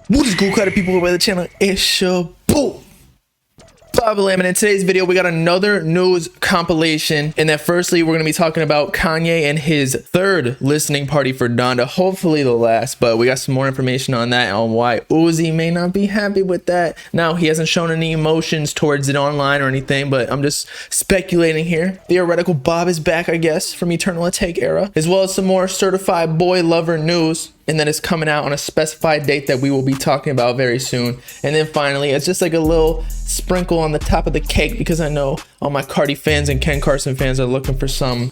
What is good, people? Over the channel, it's your boo, Bobbalam, and in today's video we got another news compilation. And that firstly, we're gonna be talking about Kanye and his third listening party for Donda, hopefully the last, but we got some more information on that, on why Uzi may not be happy with that. Now, he hasn't shown any emotions towards it online or anything, but I'm just speculating here. Theoretical Bob is back, I guess, from Eternal Take era, as well as some more certified boy lover news, and then it's coming out on a specified date that we will be talking about very soon. And then finally, it's just like a little sprinkle on the top of the cake, because I know all my Cardi fans and Ken Carson fans are looking for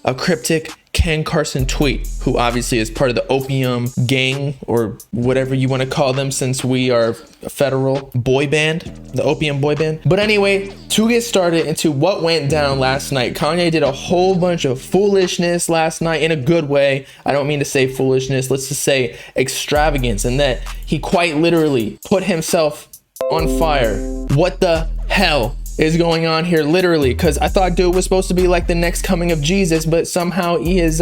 a cryptic Ken Carson tweet, who obviously is part of the opium gang, or whatever you want to call them, since we are a federal boy band, the opium boy band. But anyway, to get started into what went down last night, Kanye did a whole bunch of foolishness last night, in a good way. I don't mean to say foolishness, let's just say extravagance, and that he quite literally put himself on fire. What the hell is going on here, literally? Because I thought dude was supposed to be like the next coming of Jesus, but somehow he is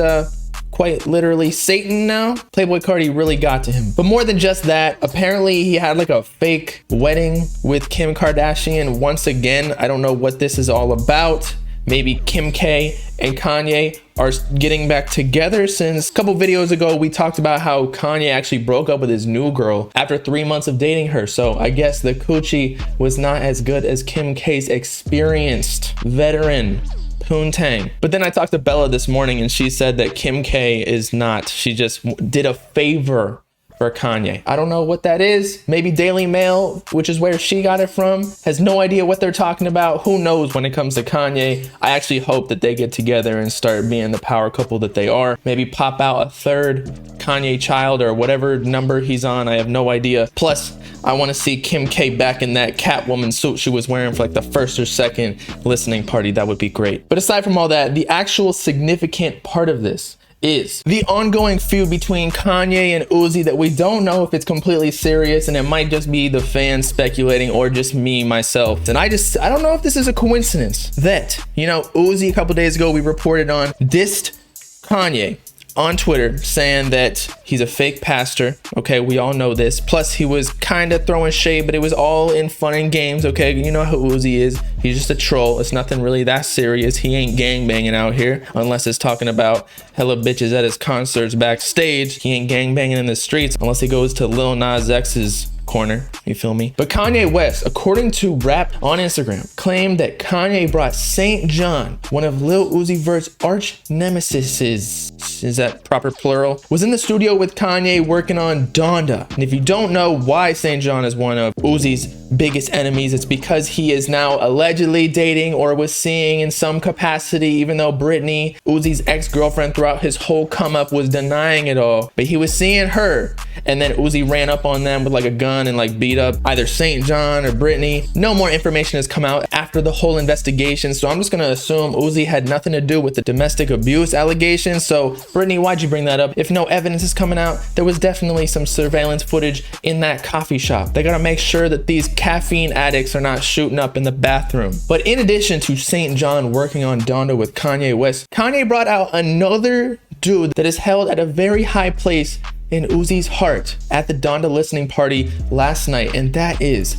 quite literally Satan now. Playboy Cardi really got to him. But more than just that, apparently he had like a fake wedding with Kim Kardashian once again. I don't know what this is all about. Maybe Kim K and Kanye are getting back together, since a couple videos ago we talked about how Kanye actually broke up with his new girl after 3 months of dating her. So I guess the coochie was not as good as Kim K's experienced veteran poontang. But then I talked to Bella this morning, and she said that Kim K is not. She just did a favor for Kanye. I don't know what that is. Maybe Daily Mail, which is where she got it from, has no idea what they're talking about. Who knows when it comes to Kanye? I actually hope that they get together and start being the power couple that they are. Maybe pop out a third Kanye child or whatever number he's on. I have no idea. Plus, I want to see Kim K back in that Catwoman suit she was wearing for like the first or second listening party. That would be great. But aside from all that, the actual significant part of this is the ongoing feud between Kanye and Uzi, that we don't know if it's completely serious, and it might just be the fans speculating, or just me myself. And I don't know if this is a coincidence that, you know, Uzi a couple days ago we reported on dissed Kanye on Twitter, saying that he's a fake pastor. Okay, we all know this. Plus, he was kind of throwing shade, but it was all in fun and games. Okay, you know how Uzi is. He's just a troll. It's nothing really that serious. He ain't gang banging out here, unless it's talking about hella bitches at his concerts backstage. He ain't gang banging in the streets unless he goes to Lil Nas X's corner, you feel me? But Kanye West, according to Rap on Instagram, claimed that Kanye brought St. John, one of Lil Uzi Vert's arch nemesises, is that proper plural, was in the studio with Kanye working on Donda. And if you don't know why St. John is one of Uzi's biggest enemies, it's because he is now allegedly dating, or was seeing in some capacity, even though Brittany, Uzi's ex-girlfriend, throughout his whole come up was denying it all, but he was seeing her. And then Uzi ran up on them with like a gun and like beat up either St. John or Brittany. No more information has come out after the whole investigation, so I'm just gonna assume Uzi had nothing to do with the domestic abuse allegations. So Brittany, why'd you bring that up? If no evidence is coming out, there was definitely some surveillance footage in that coffee shop. They gotta make sure that these caffeine addicts are not shooting up in the bathroom. But in addition to St. John working on Donda with Kanye West, Kanye brought out another dude that is held at a very high place in Uzi's heart at the Donda listening party last night, and that is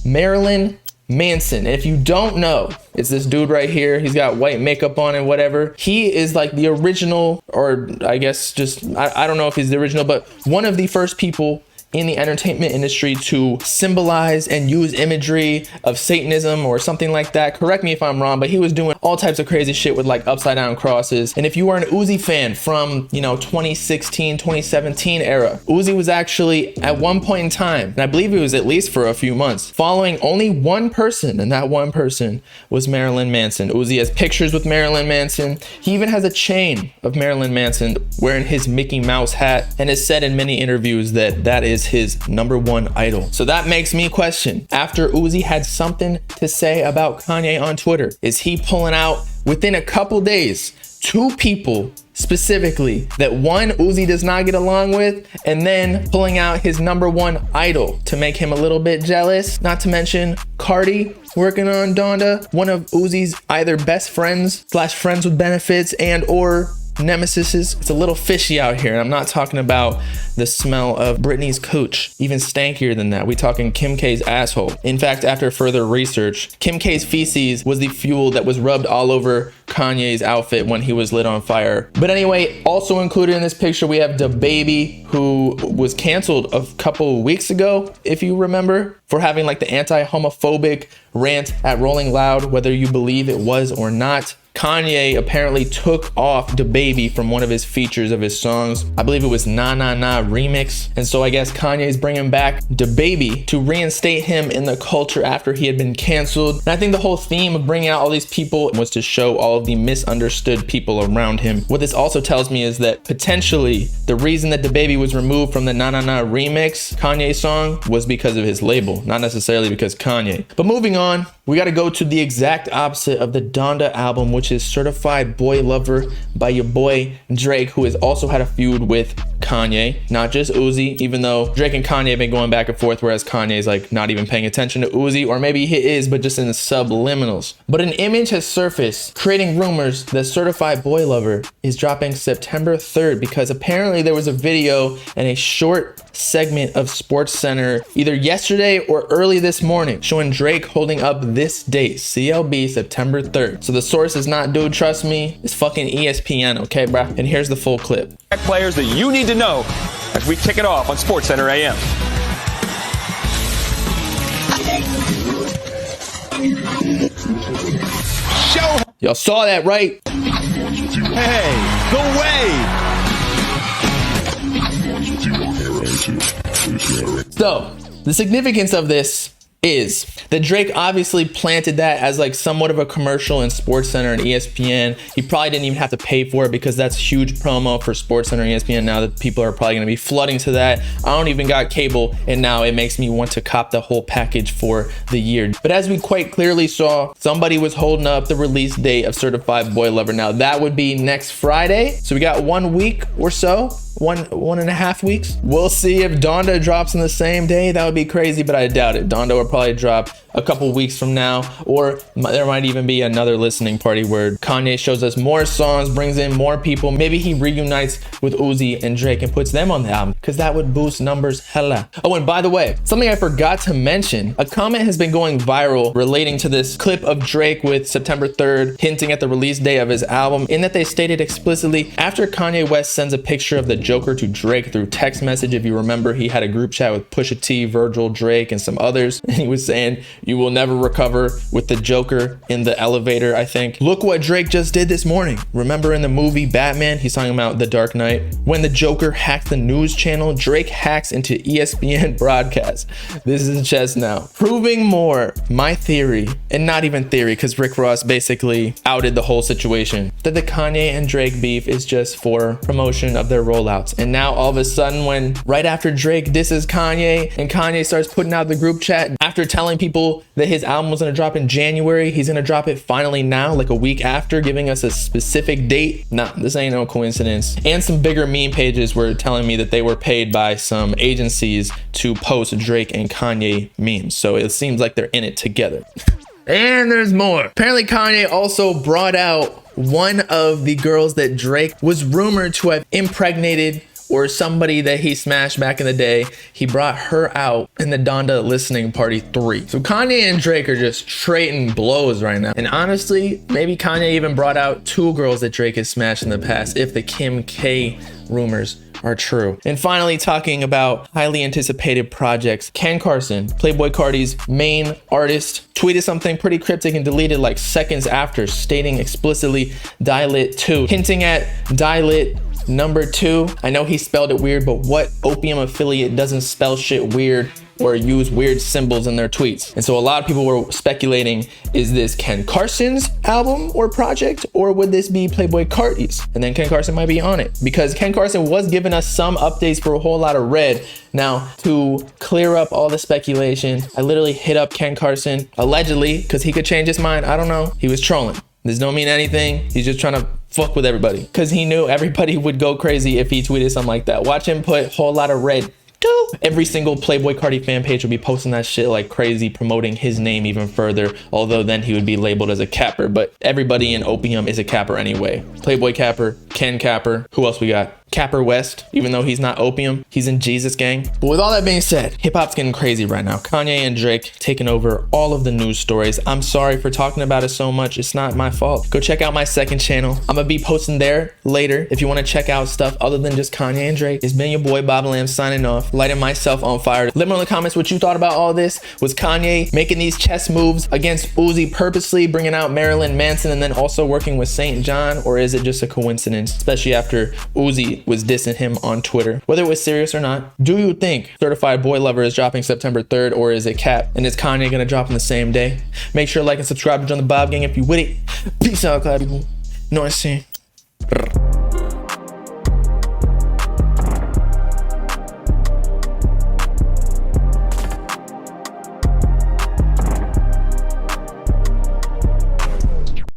Marilyn Manson. If you don't know, it's this dude right here. He's got white makeup on and whatever. He is like the original, or I guess just, I don't know if he's the original, but one of the first people in the entertainment industry to symbolize and use imagery of Satanism or something like that. Correct me if I'm wrong, but he was doing all types of crazy shit with like upside down crosses. And if you were an Uzi fan from, you know, 2016, 2017 era, Uzi was actually at one point in time, and I believe it was at least for a few months, following only one person, and that one person was Marilyn Manson. Uzi has pictures with Marilyn Manson. He even has a chain of Marilyn Manson wearing his Mickey Mouse hat, and has said in many interviews that that is his #1 idol. So that makes me question, after Uzi had something to say about Kanye on Twitter, is he pulling out within a couple days 2 people specifically that one, Uzi does not get along with, and then pulling out his #1 idol to make him a little bit jealous? Not to mention Cardi working on Donda, one of Uzi's either best friends / friends with benefits and or nemesises. It's a little fishy out here. And I'm not talking about the smell of Britney's cooch. Even stankier than that. We talking Kim K's asshole. In fact, after further research, Kim K's feces was the fuel that was rubbed all over Kanye's outfit when he was lit on fire. But anyway, also included in this picture, we have DaBaby, who was canceled a couple weeks ago, if you remember, for having like the anti-homophobic rant at Rolling Loud, whether you believe it was or not. Kanye apparently took off DaBaby from one of his features of his songs. I believe it was Na Na Na Remix. And so I guess Kanye's bringing back DaBaby to reinstate him in the culture after he had been canceled. And I think the whole theme of bringing out all these people was to show all of the misunderstood people around him. What this also tells me is that potentially the reason that DaBaby was removed from the Na Na Na Remix Kanye song was because of his label, not necessarily because Kanye. But moving on, we got to go to the exact opposite of the Donda album, which is Certified Boy Lover by your boy Drake, who has also had a feud with Kanye, not just Uzi, even though Drake and Kanye have been going back and forth, whereas Kanye's like not even paying attention to Uzi, or maybe he is, but just in the subliminals. But an image has surfaced creating rumors that Certified Boy Lover is dropping September 3rd, because apparently there was a video and a short segment of SportsCenter either yesterday or early this morning showing Drake holding up this date, CLB September 3rd. So the source is not dude, trust me, it's fucking ESPN, okay, bruh? And here's the full clip. Players that you need to know as we kick it off on SportsCenter AM. Y'all saw that, right? Hey, the way. So, the significance of this is that Drake obviously planted that as like somewhat of a commercial in SportsCenter and ESPN. He probably didn't even have to pay for it, because that's huge promo for SportsCenter and ESPN now that people are probably going to be flooding to that. I don't even got cable, and now it makes me want to cop the whole package for the year. But as we quite clearly saw, somebody was holding up the release date of Certified Boy Lover. Now that would be next Friday. So we got 1 week or so. One and a half weeks. We'll see if Donda drops on the same day. That would be crazy, but I doubt it. Donda will probably drop a couple weeks from now, or there might even be another listening party where Kanye shows us more songs, brings in more people. Maybe he reunites with Uzi and Drake and puts them on the album, because that would boost numbers hella. Oh, and by the way, something I forgot to mention, a comment has been going viral relating to this clip of Drake with September 3rd hinting at the release day of his album, in that they stated explicitly, after Kanye West sends a picture of the Joker to Drake through text message. If you remember, he had a group chat with Pusha T, Virgil, Drake, and some others, and he was saying, "You will never recover," with the Joker in the elevator, I think. Look what Drake just did this morning. Remember in the movie Batman, he's talking about The Dark Knight, when the Joker hacked the news channel, Drake hacks into ESPN broadcast. This is just now proving more my theory, and not even theory, because Rick Ross basically outed the whole situation, that the Kanye and Drake beef is just for promotion of their rollout. And now all of a sudden, when right after Drake disses Kanye and Kanye starts putting out the group chat after telling people that his album was going to drop in January, he's going to drop it finally now, like a week after, giving us a specific date. Nah, this ain't no coincidence. And some bigger meme pages were telling me that they were paid by some agencies to post Drake and Kanye memes. So it seems like they're in it together. And there's more. Apparently Kanye also brought out one of the girls that Drake was rumored to have impregnated, or somebody that he smashed back in the day. He brought her out in the Donda Listening Party 3. So Kanye and Drake are just trading blows right now. And honestly, maybe Kanye even brought out 2 girls that Drake has smashed in the past, if the Kim K rumors are true. And finally, talking about highly anticipated projects, Ken Carson, Playboi Carti's main artist, tweeted something pretty cryptic and deleted like seconds after, stating explicitly "Die-Lit 2," hinting at Die-Lit number 2. I know he spelled it weird, but what Opium affiliate doesn't spell shit weird or use weird symbols in their tweets? And so a lot of people were speculating, is this Ken Carson's album or project, or would this be Playboi Carti's? And then Ken Carson might be on it, because Ken Carson was giving us some updates for a whole lot of red. Now, to clear up all the speculation, I literally hit up Ken Carson, allegedly, because he could change his mind. I don't know. He was trolling. This don't mean anything. He's just trying to fuck with everybody, because he knew everybody would go crazy if he tweeted something like that. Watch him put whole lot of red too. Every single Playboi Carti fan page will be posting that shit like crazy, promoting his name even further, although then he would be labeled as a capper. But everybody in Opium is a capper anyway. Playboi capper, Ken capper, who else we got? Capper West, even though he's not Opium, he's in Jesus Gang. But with all that being said, hip-hop's getting crazy right now. Kanye and Drake taking over all of the news stories. I'm sorry for talking about it so much. It's not my fault. Go check out my second channel. I'm gonna be posting there later if you want to check out stuff other than just Kanye and Drake. It's been your boy Bobbalam signing off, lighting myself on fire. Let me know in the comments what you thought about all this. Was Kanye making these chess moves against Uzi purposely, bringing out Marilyn Manson and then also working with St. John, or is it just a coincidence, especially after Uzi was dissing him on Twitter? Whether it was serious or not, do you think Certified Boy Lover is dropping September 3rd, or is it cap? And is Kanye gonna drop on the same day? Make sure to like and subscribe to join the Bob Gang if you with it. Peace out, clap people. No, I see.